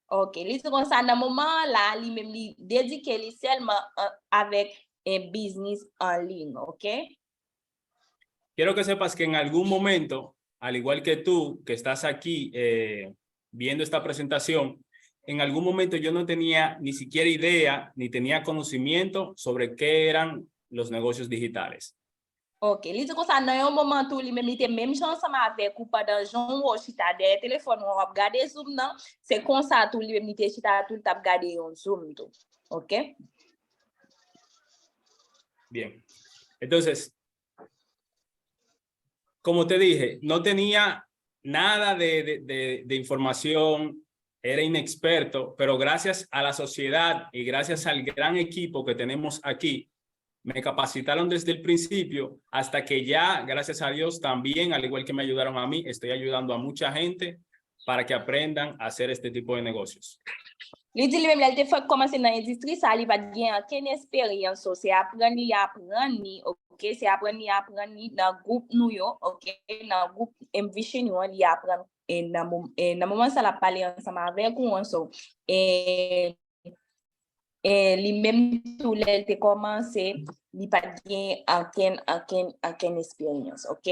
Ok, li se kon sa nan moment la, li même li dédié li seulement avec un business en ligne, ok? Quiero que sepas que en algún momento, al igual que tú, que estás aquí viendo esta presentación, en algún momento yo no tenía ni siquiera idea, ni tenía conocimiento sobre qué eran los negocios digitales. Ok, li di kon sa nan yon moment tou li même li te même chance avec ou pendant jon ou chita de téléphone ou ap gade Zoom nan, c'est kon sa tou li même li te chita tout tap gade yon Zoom tou. Ok? Bien. Entonces, como te dije, no tenía nada de información, era inexperto, pero gracias a la sociedad y gracias al gran equipo que tenemos aquí, me capacitaron desde el principio hasta que ya, gracias a Dios, también, al igual que me ayudaron a mí, estoy ayudando a mucha gente para que aprendan a hacer este tipo de negocios. Li di li même la te fè commencer dans l'industrie, ça li va gen aucune expérience, so c'est apprendre ni, OK, c'est apprendre ni dans groupe nou yo, OK, dans groupe MVC nou li apprendre et dans moment ça la parler ensemble avec ou so li même tout le te commencer, li pa gen aucune expérience, OK?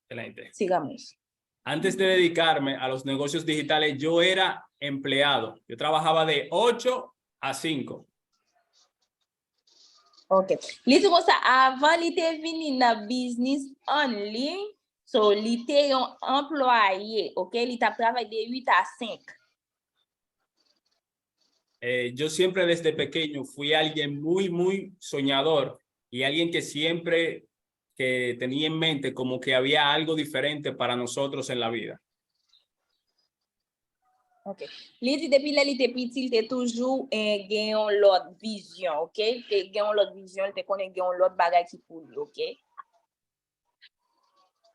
Excelente. Sigamos. Antes de dedicarme a los negocios digitales, yo era empleado. Yo trabajaba de 8 a 5. Ok. Li di kon sa, avant li te vini nan business en ligne, so li te yon employé, ok? Li tap travay de 8 a 5. Yo siempre desde pequeño fui alguien muy soñador y alguien que siempre que tenía en mente como que había algo diferente para nosotros en la vida. Ok. Li di depi le li te pitil te toujou gen yon lot vision, ok? Te gen yon lot vision, te konen gen yon lot bagay ki pou li, ok?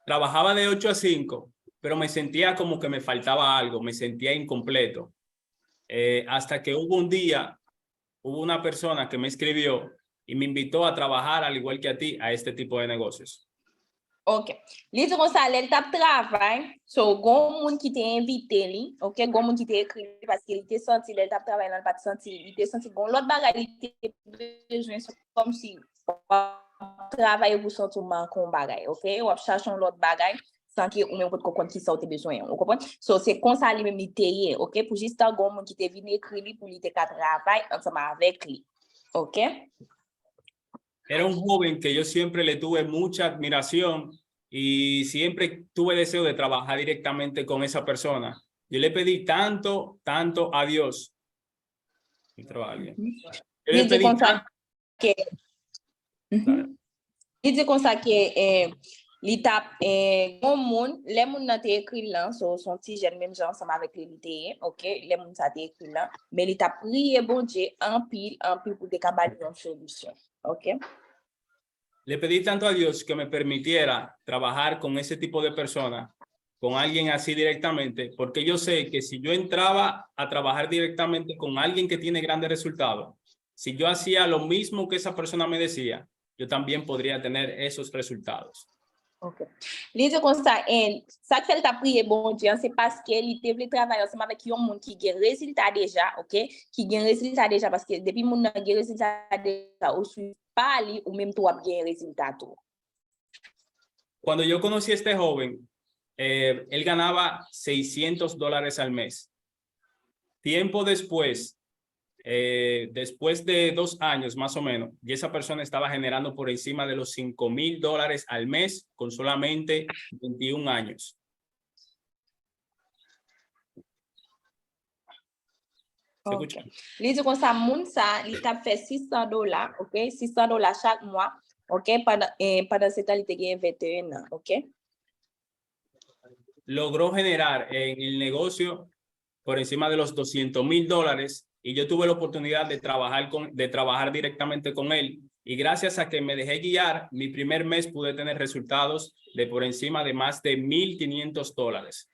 Trabajaba de 8 a 5, pero me sentía como que me faltaba algo, me sentía incompleto. Hasta que hubo un día, hubo una persona que me escribió y me invitó a trabajar, al igual que a ti, a este tipo de negocios. Ok. Li di kon sa, lè tap travay, so gon moun ki te invite li, ok? Gon moun ki te ekri li, paske li te senti, lè tap travay nan pati senti, li te senti gon lot bagay li te bejwen, so kom si travailler pour sentiment qu'on bagay, ok? Ou ap chercher l'autre bagay sans que ou même pour comprendre qui ça ou te besoin, vous comprenez? So c'est comme ça lui même li teye, ok? Pour juste un monde qui te vient écrire li pour lui te ka travail ensemble avec lui. Ok? Era un joven que yo siempre le tuve mucha admiración y siempre tuve deseo de trabajar directamente con esa persona. Yo le pedí tanto a Dios. Entró alguien. Yo le Il dit pedí comme ça tanto. que Claro. il dit comme ça que li tap bon moun, les moun nan te écrit là, so son petit jeune même genre ensemble avec lui te, ok? Les moun ça te écrit là, mais li tap prié bon Dieu en pile pour te capable une solution. Ok? Le pedí tanto a Dios que me permitiera trabajar con ese tipo de personas, con alguien así directamente, porque yo sé que si yo entraba a trabajar directamente con alguien que tiene grandes resultados, si yo hacía lo mismo que esa persona me decía, yo también podría tener esos resultados. Ok. Li di kon sa, sa ki fel ta priye bon Dieu, c'est parce que li te vle travailler ensemble avec yon moun ki gen résultat déjà, ok? Ki gen résultat déjà parce que depuis moun nan gen résultat déjà, ou su pa li ou même toi gen résultat tout. Cuando yo conocí a este joven, él ganaba $600 al mes. Tiempo después, después de 2 años más o menos, y esa persona estaba generando por encima de los $5,000 al mes con solamente 21 años. ¿Se escucha? Okay. Li di kon sa, moun sa, li tap fait $600, ok? $600 chaque mois, ok? Pendant ce temps, li te gen 21 ans, ok? Logró generar en el negocio por encima de los $200,000 y yo tuve la oportunidad de trabajar directamente con él, y gracias a que me dejé guiar, mi primer mes pude tener resultados de por encima de más de $1,500.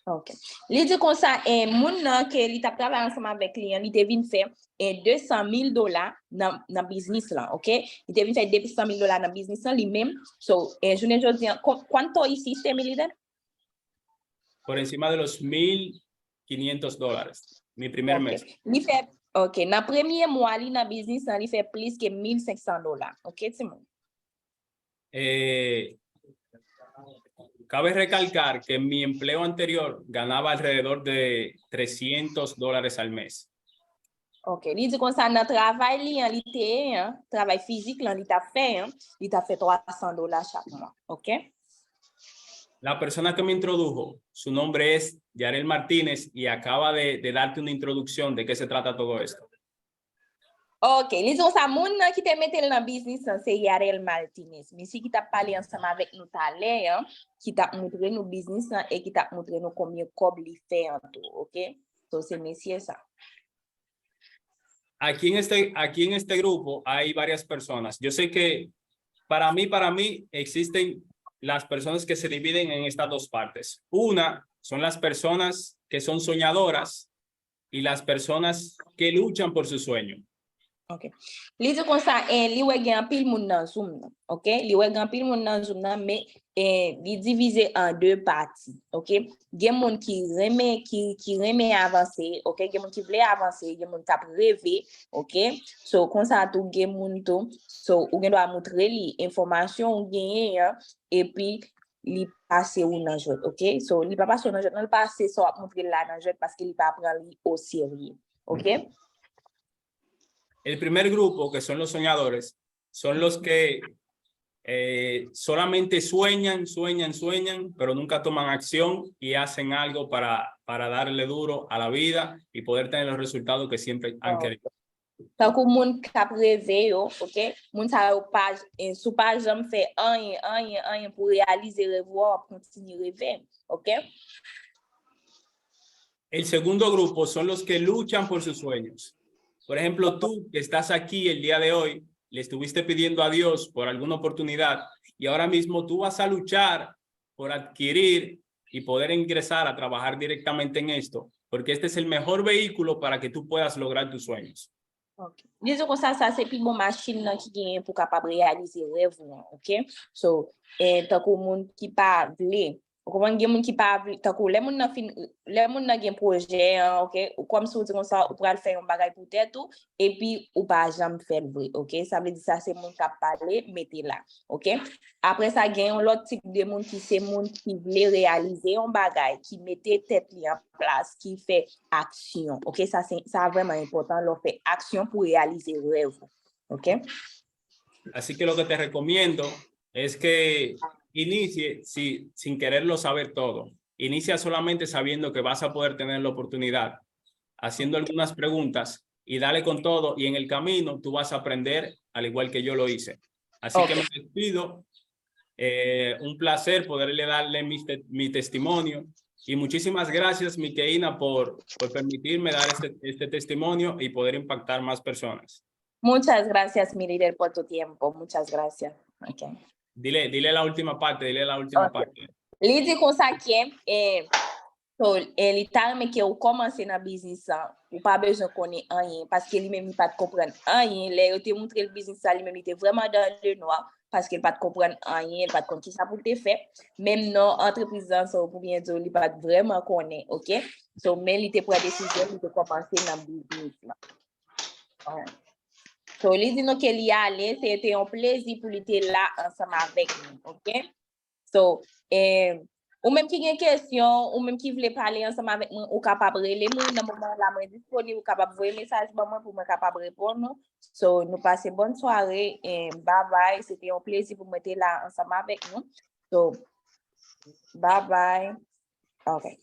Ok. Li di kon sa, moun nan ke li tap travay ensemble avec li, li te vin fè $200,000 nan business lan, ok? Li te vin fè $200,000 nan business lan li même. So, jounen jodi, ¿cuánto hiciste, mi líder? Por encima de los $1,500, mi primer mes. Li fè, ok, nan premier mois li nan business lan, li fè plus que $1,500, ok, Timon? Cabe recalcar que en mi empleo anterior ganaba alrededor de $300 al mes. Ok, li di kon sa nan travay li, li te, travay fizik lan li ta fè $300 chaque mois, ok? La persona que me introdujo, su nombre es Yarel Martínez y acaba de darte una introducción de qué se trata todo esto. Ok, li di kon sa, moun nan ki te metel nan business lan, se Yarel Martinez. Misi ki ta pale ansama avec nou talè, ki ta moutre nou business lan, et ki ta moutre nou combien kob li fè an tou, ok? So, se mesye sa. Aquí en este grupo hay varias personas. Yo sé que para mí existen las personas que se dividen en estas dos partes. Una son las personas que son soñadoras y las personas que luchan por su sueño. Ok. Li di kon sa, li wè gen pil moun nan Zoom nan, ok? Li wè gen pil moun nan Zoom nan, mais li divize en 2 parties, ok? Gen moun ki reme avanse, ok? Gen moun ki vle avanse, gen moun tap rêve, ok? So, kon sa tou gen moun tou, so, ou gen do a moutre li informasyon ou genye, et puis li passe ou nan jot, ok? So, li pa passe ou nan jot, nan li passe so ap moutre la nan jot, parce que li pa pran li au sérieux, ok? El primer grupo, que son los soñadores, son los que solamente sueñan, pero nunca toman acción y hacen algo para darle duro a la vida y poder tener los resultados que siempre han querido. Tant que moun kap rêve yo, ok? Moun sa yo pa, sou pa jam fè anyen pou realize rêve ou continue rêve, ok? El segundo grupo son los que luchan por sus sueños. Por ejemplo, tú que estás aquí el día de hoy, le estuviste pidiendo a Dios por alguna oportunidad y ahora mismo tú vas a luchar por adquirir y poder ingresar a trabajar directamente en esto, porque este es el mejor vehículo para que tú puedas lograr tus sueños. Ok. Disons kon sa se pi bon machine nan ki gen pou kapab realize rêve ou, ok? So, tan kou moun ki pa vle Comment gen moun ki pa takou le moun nan gen projet OK ou comme si on ça ou pral faire un bagay pour tête ou et puis ou pas jamais faire vrai OK ça veut dire ça c'est moun qui parler mettez là OK après ça gen l'autre type de moun qui c'est moun qui veut réaliser un bagay qui mettait tête li en place qui fait action OK ça c'est ça vraiment important leur fait action pour réaliser rêve OK. Así que lo que te recomiendo es que inicie sin quererlo saber todo. Inicia solamente sabiendo que vas a poder tener la oportunidad, haciendo algunas preguntas y dale con todo y en el camino tú vas a aprender al igual que yo lo hice. Así que me despido. Un placer poderle darle mi testimonio y muchísimas gracias, Miqueina, por permitirme dar este testimonio y poder impactar más personas. Muchas gracias, mi líder, por tu tiempo. Muchas gracias. Okay. Dile la última parte, parte. Li di kon sa ke, so, li tarme ke ou komanse nan biznis sa, ou pa bejan konen anyen, paske li men mi pat kompren anyen, le yo te montre le biznis sa, li men mi te vreman dan le noa, paske li pat kompren anyen, li pat kon ki sa pou te fe, menm nan entreprizan sa ou pou bien do, li pat vreman konen, ok? So, men li te pre desisyon, li te komanse nan biznis la. So, li di nou ke li ale, se te yon plezi pou li te la ansama avek nou, ok? So, ou même qui a une question, ou même qui voulait parler ensemble avec moi, ou capable de relever moi, dans le moment là, moi disponible, ou capable de envoyer un message pour moi capable de répondre. So, nous passons bonne soirée et bye bye. C'était un plaisir pour mettre là ensemble avec nous. So, bye bye. Okay.